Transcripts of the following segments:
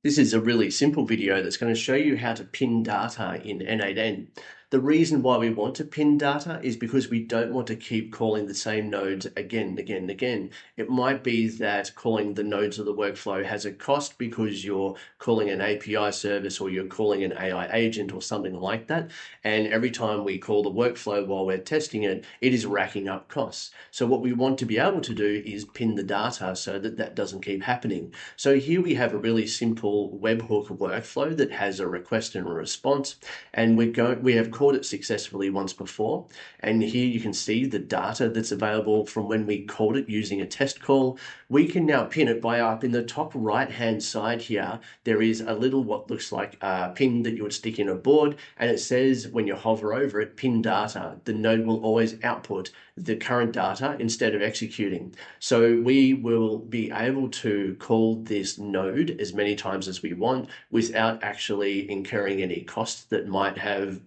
This is a really simple video that's going to show you how to pin data in n8n. The reason why we want to pin data is because we don't want to keep calling the same nodes again and again and again. It might be that calling the nodes of the workflow has a cost because you're calling an API service or you're calling an AI agent or something like that. And every time we call the workflow while we're testing it, it is racking up costs. So what we want to be able to do is pin the data so that that doesn't keep happening. So here we have a really simple webhook workflow that has a request and a response, and we have called it successfully once before. And here you can see the data that's available from when we called it using a test call. We can now pin it by up in the top right hand side here. There is a little what looks like a pin that you would stick in a board, and it says when you hover over it, pin data. The node will always output the current data instead of executing. So we will be able to call this node as many times as we want without actually incurring any costs that might have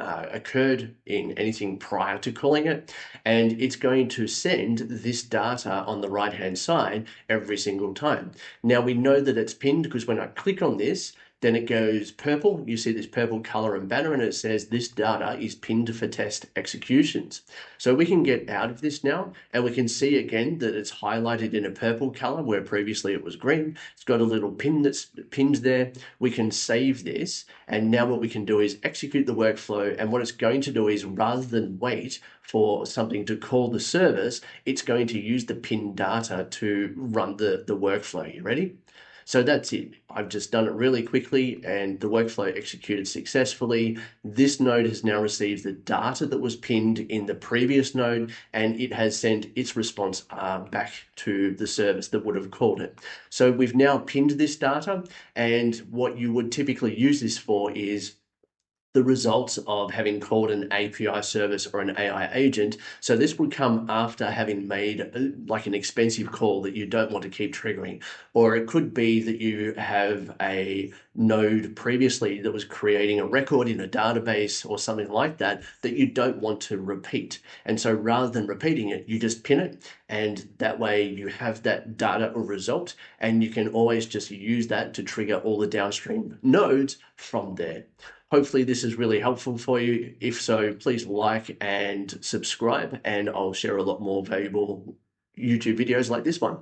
occurred in anything prior to calling it. And it's going to send this data on the right hand side every single time. Now we know that it's pinned because when I click on this, then it goes purple. You see this purple color and banner, and it says this data is pinned for test executions. So we can get out of this now, and we can see again that it's highlighted in a purple color where previously it was green. It's got a little pin that's pinned there. We can save this, and now what we can do is execute the workflow, and what it's going to do is rather than wait for something to call the service, it's going to use the pinned data to run the workflow. You ready? So that's it. I've just done it really quickly and the workflow executed successfully. This node has now received the data that was pinned in the previous node, and it has sent its response back to the service that would have called it. So we've now pinned this data, and what you would typically use this for is the results of having called an API service or an AI agent. So this would come after having made like an expensive call that you don't want to keep triggering. Or it could be that you have a node previously that was creating a record in a database or something like that that you don't want to repeat. And so rather than repeating it, you just pin it, and that way you have that data or result, and you can always just use that to trigger all the downstream nodes from there. Hopefully this is really helpful for you. If so, please like and subscribe, and I'll share a lot more valuable YouTube videos like this one.